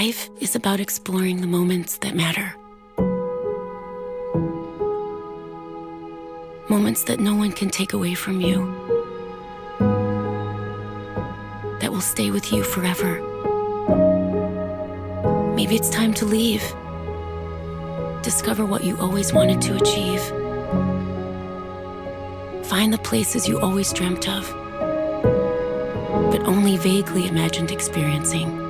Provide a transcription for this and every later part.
Life is about exploring the moments that matter. Moments that no one can take away from you. That will stay with you forever. Maybe it's time to leave. Discover what you always wanted to achieve. Find the places you always dreamt of, but only vaguely imagined experiencing.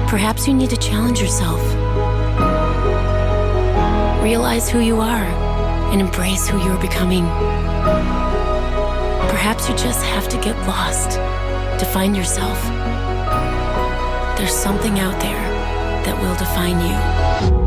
Perhaps you need to challenge yourself. Realize who you are and embrace who you're becoming. Perhaps you just have to get lost to find yourself. There's something out there that will define you.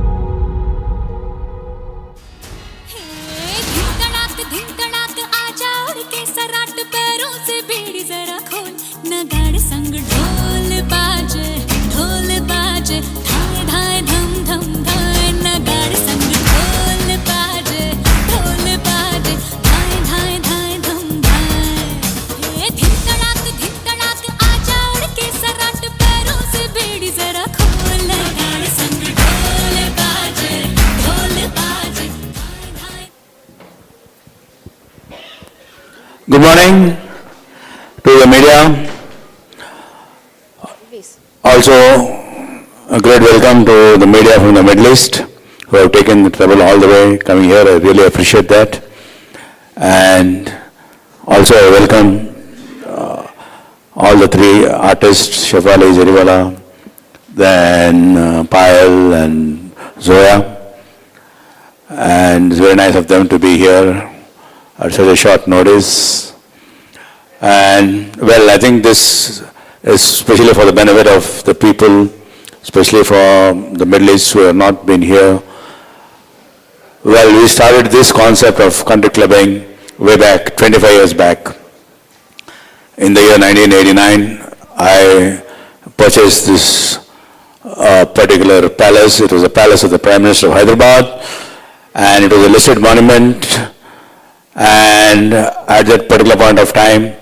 Good morning to the media. Also, a great welcome to the media from the Middle East who have taken the trouble all the way coming here. I really appreciate that. And also I welcome all the three artists, Shafali, Jariwala, then Payal and Zoya. And it's very nice of them to be here at such a short notice. And well, I think this is especially for the benefit of the people, especially for the Middle East who have not been here. Well, we started this concept of country clubbing way back, 25 years back. In the year 1989, I purchased this particular palace. It was a palace of the Prime Minister of Hyderabad, and it was a listed monument. And at that particular point of time,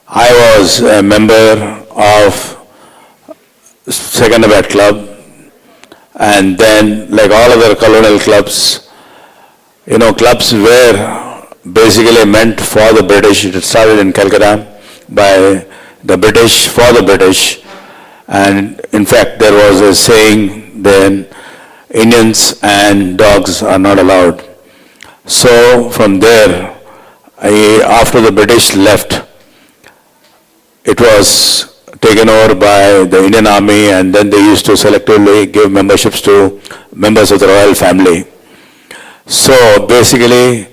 I was a member of Second Club, and then like all other colonial clubs, clubs were basically meant for the British. It started in Calcutta by the British for the British, and in fact there was a saying then, Indians and dogs are not allowed. So from there, after the British left, it was taken over by the Indian Army, and then they used to selectively give memberships to members of the royal family. So basically,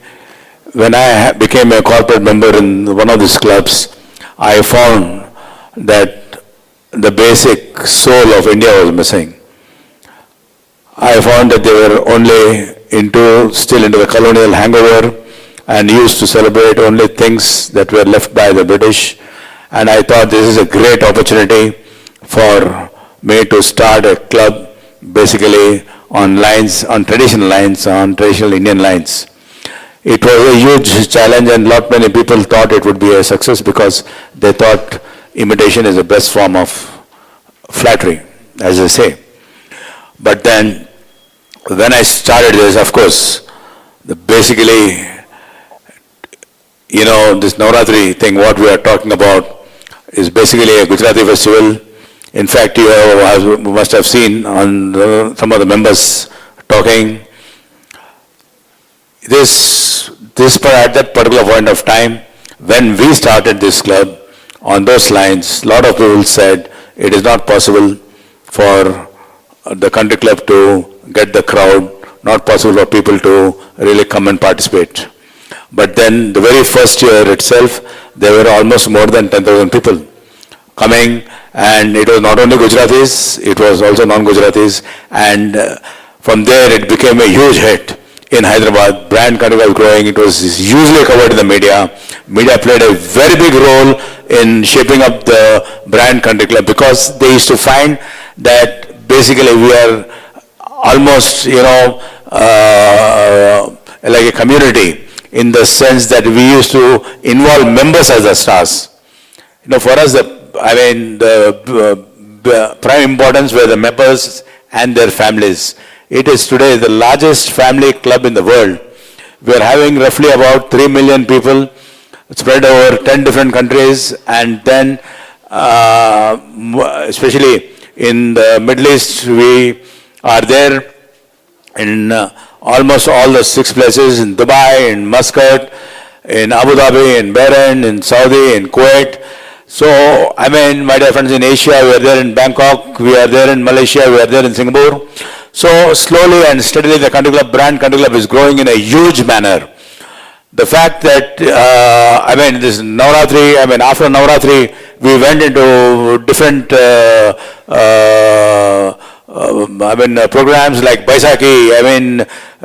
when I became a corporate member in one of these clubs, I found that the basic soul of India was missing. I found that they were only still into the colonial hangover and used to celebrate only things that were left by the British. And I thought this is a great opportunity for me to start a club basically on traditional Indian lines. It was a huge challenge, and not many people thought it would be a success because they thought imitation is the best form of flattery, as they say. But then when I started this, of course, basically, this Navratri thing, what we are talking about, is basically a Gujarati festival. In fact, you must have seen on some of the members talking. At that particular point of time, when we started this club, on those lines, a lot of people said it is not possible for the country club to get the crowd, not possible for people to really come and participate. But then the very first year itself, there were almost more than 10,000 people coming, and it was not only Gujaratis, it was also non-Gujaratis, and from there it became a huge hit in Hyderabad. Brand country was growing, it was hugely covered in the media. Media played a very big role in shaping up the brand country club because they used to find that basically we are almost, like a community. in the sense that we used to involve members as the stars. For us, the prime importance were the members and their families. It is today the largest family club in the world. We are having roughly about 3 million people spread over 10 different countries, and then especially in the Middle East, we are there in almost all the 6 places, in Dubai, in Muscat, in Abu Dhabi, in Bahrain, in Saudi, in Kuwait. So, my dear friends, in Asia, we are there in Bangkok, we are there in Malaysia, we are there in Singapore. So, slowly and steadily, the Country Club brand, Country Club, is growing in a huge manner. The fact that, this Navratri, after Navratri, we went into different programs like Baisakhi,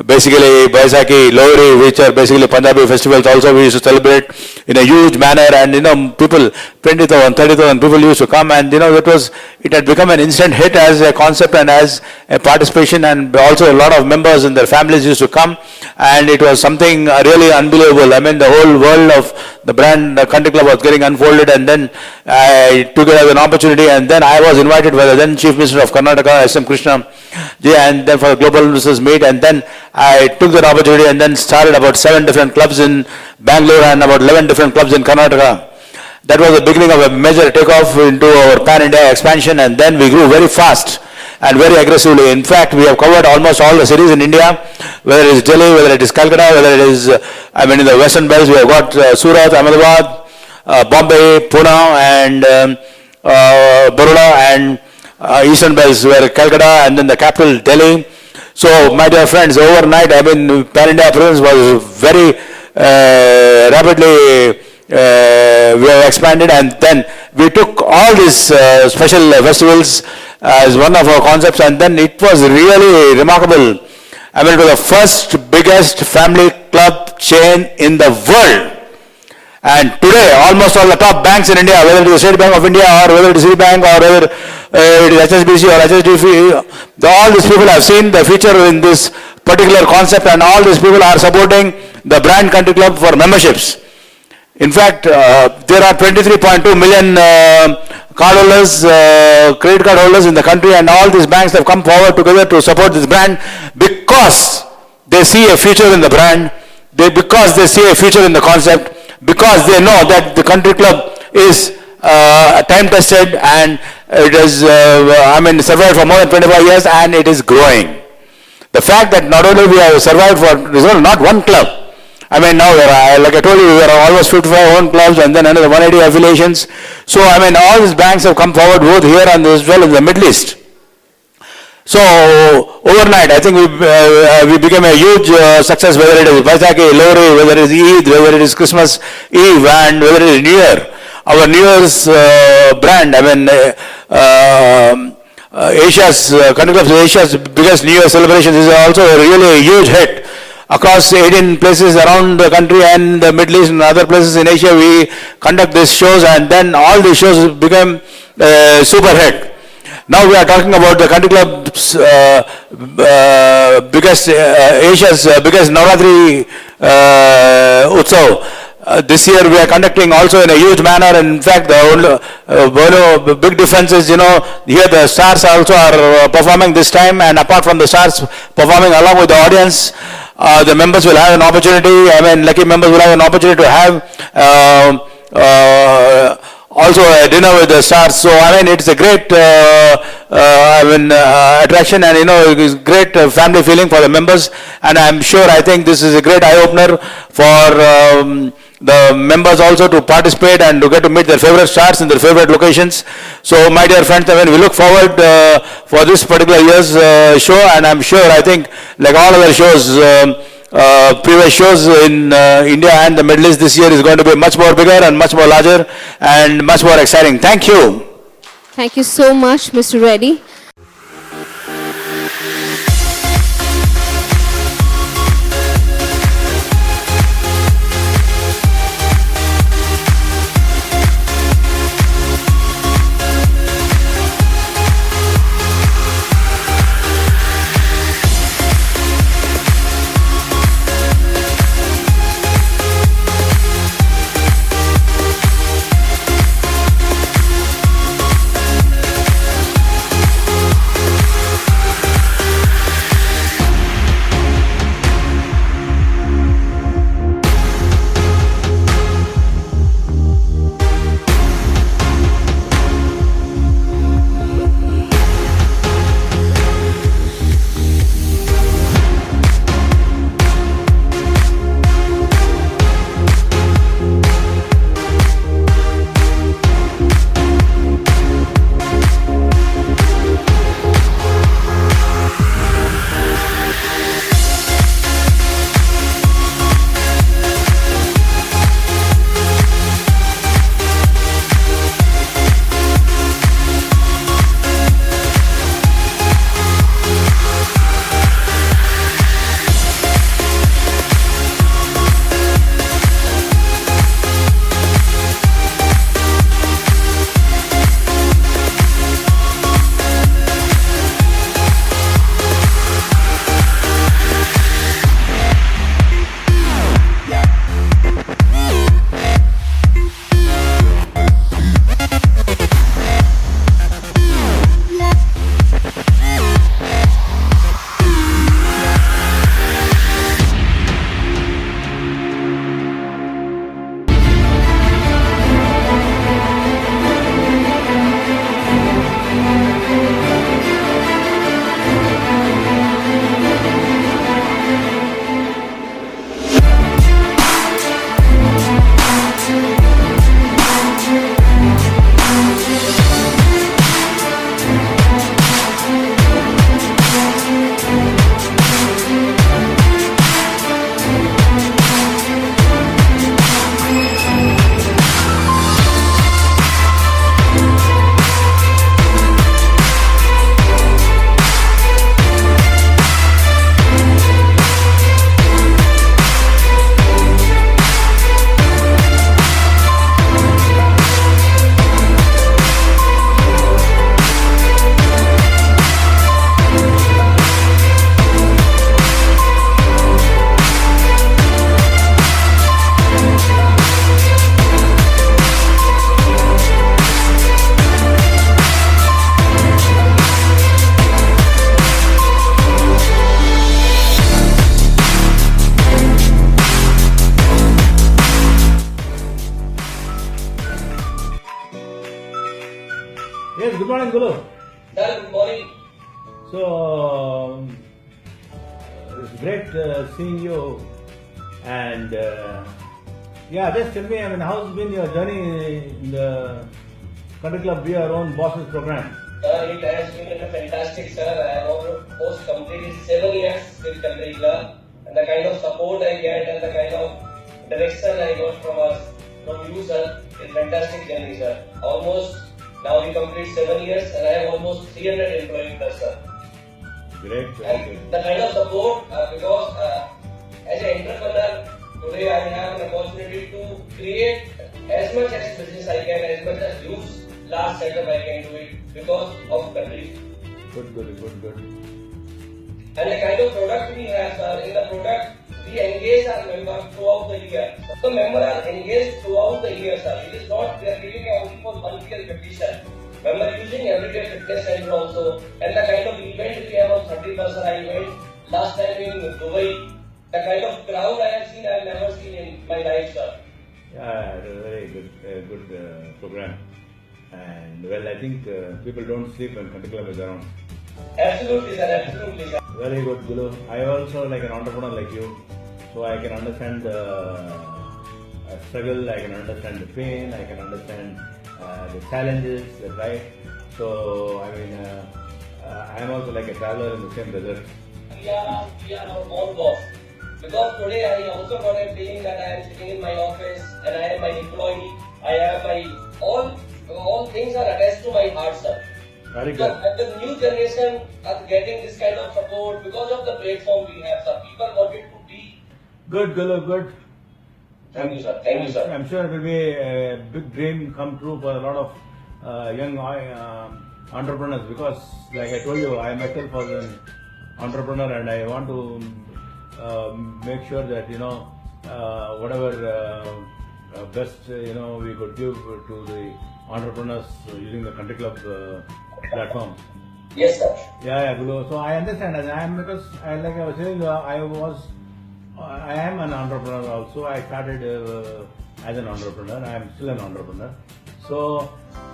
basically Baisakhi, Lohri, which are basically Punjabi festivals also we used to celebrate in a huge manner, and people, 20,000, 30,000 people used to come, and it had become an instant hit as a concept and as a participation, and also a lot of members and their families used to come, and it was something really unbelievable. The whole world of the brand, the Country Club, was getting unfolded, and then I took it as an opportunity, and then I was invited by the then Chief Minister of Karnataka, S.M. Krishna, and then for a global business meet, and then I took that opportunity and then started about 7 different clubs in Bangalore and about 11 different clubs in Karnataka. That was the beginning of a major takeoff into our pan-India expansion, and then we grew very fast and very aggressively. In fact, we have covered almost all the cities in India, whether it is Delhi, whether it is Calcutta, whether it is, in the western belts, we have got Surat, Ahmedabad, Bombay, Pune, and Baroda, and eastern belts were Calcutta, and then the capital, Delhi. So, my dear friends, overnight, pan-India presence was very rapidly, we have expanded, and then we took all these special festivals as one of our concepts, and then it was really remarkable. It was the first biggest family club chain in the world. And today, almost all the top banks in India, whether it is the State Bank of India or whether it is Citibank or whether it is HSBC or HSDF, all these people have seen the feature in this particular concept, and all these people are supporting the brand Country Club for memberships. In fact, there are 23.2 million cardholders, credit card holders in the country, and all these banks have come forward together to support this brand because they see a future in the brand, because they see a future in the concept, because they know that the Country Club is time-tested, and it has survived for more than 25 years, and it is growing. The fact that not only we have survived for not one club, now like I told you, we are almost 55 own clubs and then another 180 affiliations. So all these banks have come forward both here and as well in the Middle East. So overnight, I think we became a huge success, whether it is Baisakhi, Lohri, whether it is Eid, whether it is Christmas Eve, and whether it is New Year. Our New Year's brand, Country Club's Asia's biggest New Year celebrations is also really a huge hit. Across 18 places around the country and the Middle East and other places in Asia, we conduct these shows, and then all these shows become super hit. Now we are talking about the Country Club's Asia's biggest Navratri Utsav. This year we are conducting also in a huge manner. In fact, the big difference is, here the stars also are performing this time, and apart from the stars performing along with the audience, the members will have an opportunity, lucky members will have an opportunity to have also a dinner with the stars. So, it's a great attraction, and, it's great family feeling for the members, and I think this is a great eye-opener for the members also to participate and to get to meet their favorite stars in their favorite locations. So, my dear friends, we look forward for this particular year's show, and I think, like all other shows, previous shows in India and the Middle East, this year is going to be much more bigger and much more larger and much more exciting. Thank you. Thank you so much, Mr. Reddy. Good morning, Guru. Sir, good morning. So, it's great seeing you. And yeah, just tell me, how's been your journey in the Country Club Be Your Own Bosses program? Sir, it has been fantastic, sir. I have almost completed 7 years with Country Club. And the kind of support I get and the kind of direction I got from you, sir, is fantastic journey, sir. Almost, now we complete 7 years and I have almost 300 employees plus, sir. Great. And the kind of support, because as an entrepreneur, today I have an opportunity to create as much as business I can, as much as use large setup I can do it because of Country. Good. And the kind of product we have, sir, in the product, we engage our members throughout the year. The members are engaged throughout the year, sir. It is not we are giving only for 1 year competition. Member using everyday fitness center also. And the kind of event we have on 30% I went last time in Dubai. The kind of crowd I have seen, I have never seen in my life, sir. Yeah, it was a very good program. And well, I think people don't sleep when Country Club is around. Absolutely, sir. Absolutely, sir. Very good, Guru. I also like an entrepreneur like you, so I can understand the struggle, I can understand the pain, I can understand the challenges, right? So, I am also like a traveler in the same desert. We are our own boss. Because today I also got a feeling that I am sitting in my office and I am my employee. I have my all things are attached to my heart, sir. Very good. The new generation are getting this kind of support because of the platform we have, sir. People wanted to be. Good, Guru, good. Thank you, sir. Thank you, sir. I'm sure it will be a big dream come true for a lot of young entrepreneurs because, like I told you, I myself was an entrepreneur and I want to make sure that whatever best we could give to the entrepreneurs using the Country Club platform. Yes, sir. Yeah, Guru. So I understand, and I am because like I was saying, I am an entrepreneur also. I started as an entrepreneur. I am still an entrepreneur. So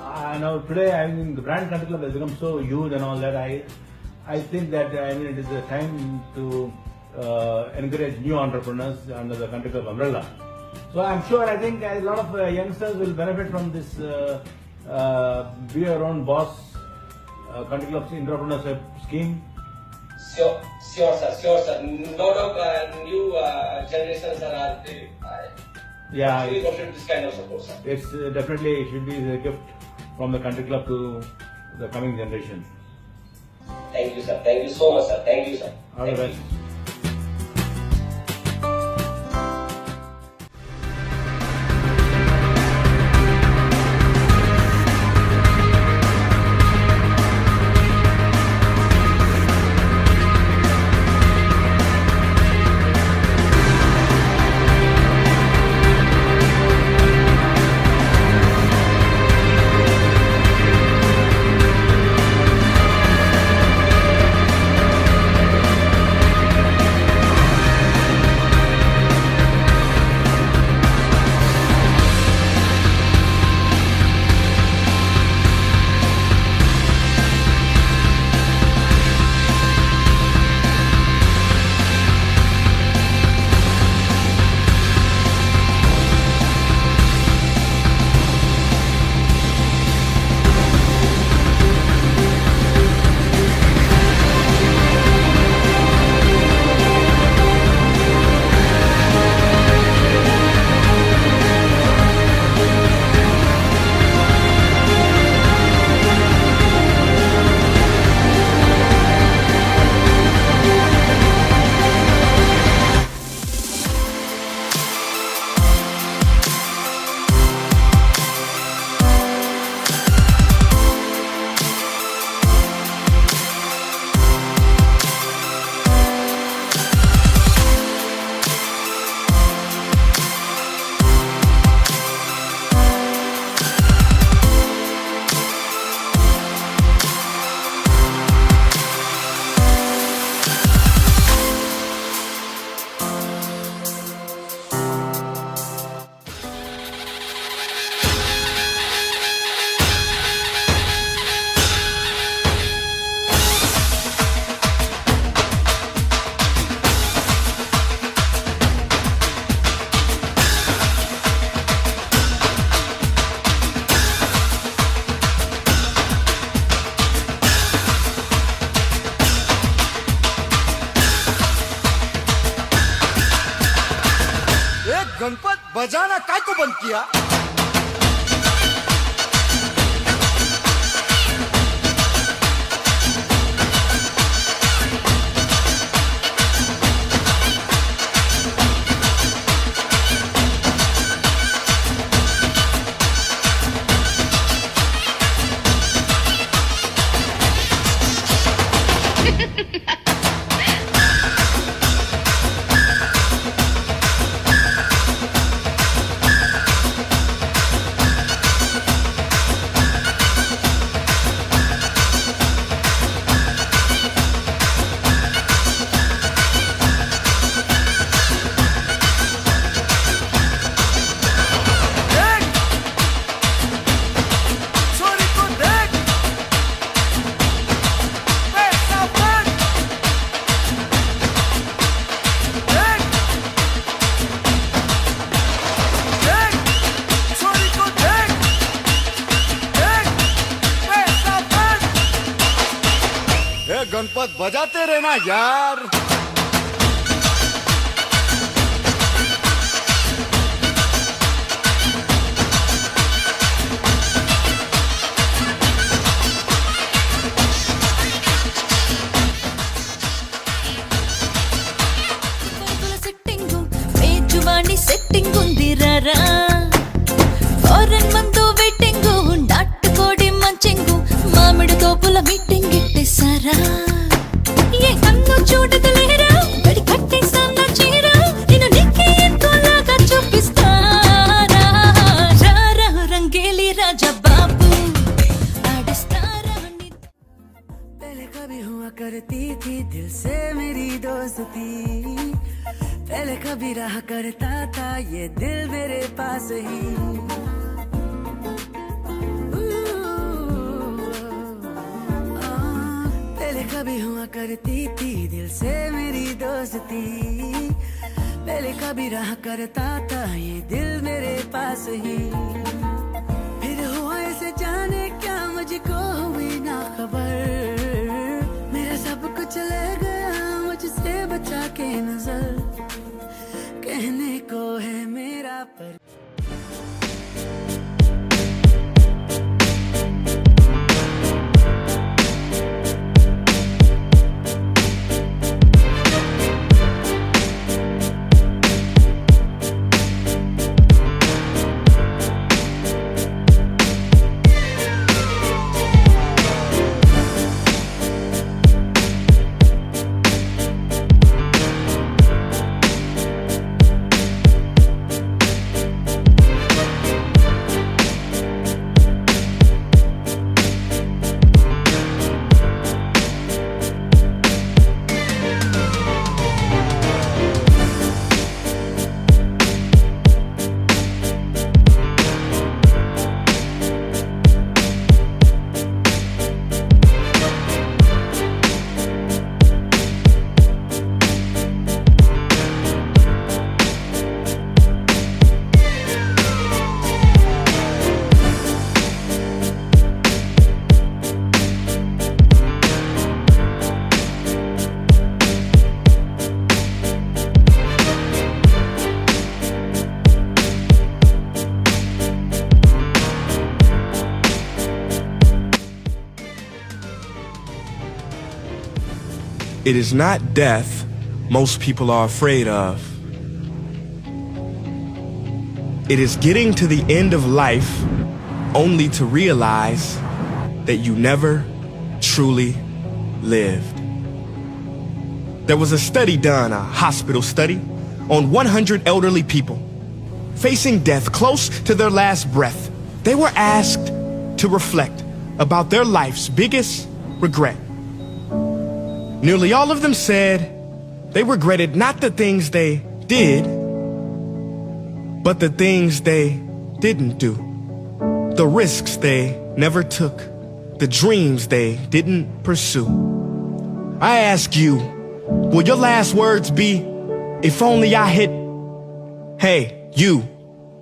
now today, the brand Country Club has become so huge and all that. I think that it is a time to encourage new entrepreneurs under the Country Club umbrella. So I'm sure, I think a lot of youngsters will benefit from this Be Your Own Boss Country Club's entrepreneurship scheme. Sure, sir. Lot of new generations are Yeah, really wanted this kind of support, sir. it's definitely it should be a gift from the Country Club to the coming generation. Thank you, sir. Thank you so much, sir. Thank you, sir. All the Thank best. you. Ganpat बजाना काय को बंद किया? गणपत बजाते रहना यार। Setting ఉంది రారా ఫారెన్ మందు వెయిటింగ్ నాటుకోడి మంచింగు మామిడి తోపుల మీటింగ్ ఇట్టేసారా ఏ కన్ను చూడదులేరా గడి కట్టేసానా చీరా నేను నీకే ఎంతోలాగా చూపిస్తారా రారా రంగేలి రాజా బాబు ఆడిస్తారా पहले कभी हुआ करती थी दिल से मेरी दोस्ती पहले कभी रहा करता था ये दिल मेरे पास ही पहले कभी हुआ करती थी दिल से मेरी दोस्ती पहले कभी रहा करता था ये दिल मेरे पास ही फिर हुआ ऐसे जाने क्या मुझको हुई ना खबर मेरा सब कुछ ले गया मुझसे बचा के नजर कहने को है मेरा पर It is not death most people are afraid of. It is getting to the end of life only to realize that you never truly lived. There was a study done, a hospital study, on 100 elderly people facing death close to their last breath. They were asked to reflect about their life's biggest regret. Nearly all of them said they regretted not the things they did, but the things they didn't do. The risks they never took, the dreams they didn't pursue. I ask you, will your last words be, if only I hit, hey, you,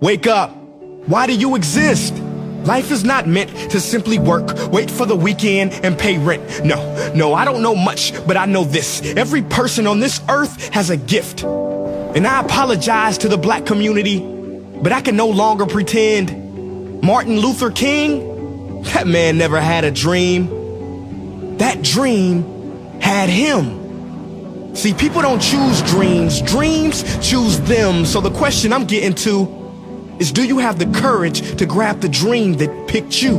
wake up, why do you exist? Life is not meant to simply work, wait for the weekend, and pay rent. No, I don't know much, but I know this. Every person on this earth has a gift. And I apologize to the black community, but I can no longer pretend. Martin Luther King, that man never had a dream. That dream had him. See, people don't choose dreams. Dreams choose them. So the question I'm getting to is, do you have the courage to grab the dream that picked you,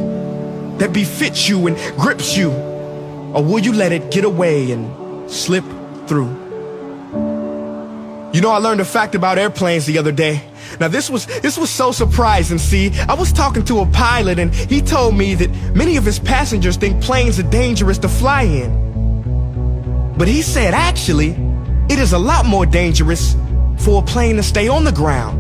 that befits you and grips you? Or will you let it get away and slip through? You know, I learned a fact about airplanes the other day. Now this was so surprising. See, I was talking to a pilot and he told me that many of his passengers think planes are dangerous to fly in. But he said, actually, it is a lot more dangerous for a plane to stay on the ground.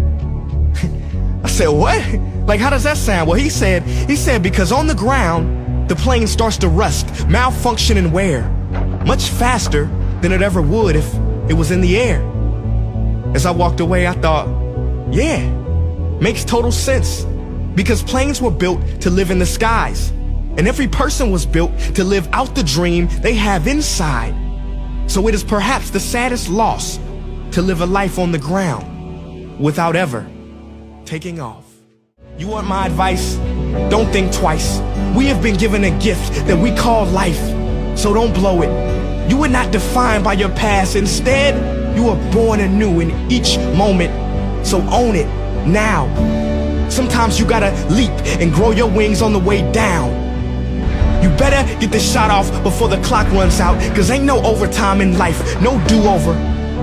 I said, what? Like, how does that sound? Well, he said because on the ground, the plane starts to rust, malfunction, and wear much faster than it ever would if it was in the air. As I walked away, I thought, yeah, makes total sense. Because planes were built to live in the skies, and every person was built to live out the dream they have inside. So it is perhaps the saddest loss to live a life on the ground without ever taking off. You want my advice? Don't think twice. We have been given a gift that we call life, so don't blow it. You were not defined by your past. Instead, you are born anew in each moment, so own it now. Sometimes you gotta leap and grow your wings on the way down. You better get the shot off before the clock runs out, cause ain't no overtime in life, no do-over.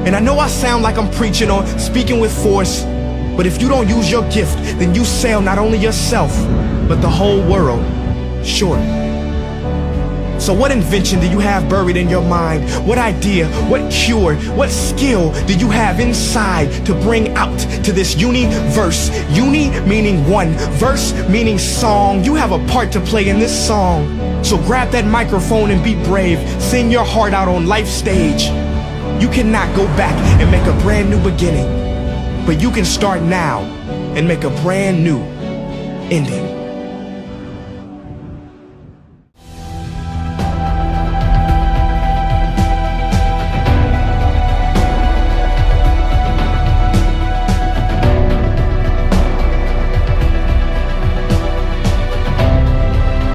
And I know I sound like I'm preaching or speaking with force, but if you don't use your gift, then you sell not only yourself, but the whole world short. So what invention do you have buried in your mind? What idea, what cure, what skill do you have inside to bring out to this universe? Uni meaning one, verse meaning song. You have a part to play in this song. So grab that microphone and be brave. Sing your heart out on life's stage. You cannot go back and make a brand new beginning, but you can start now and make a brand new ending.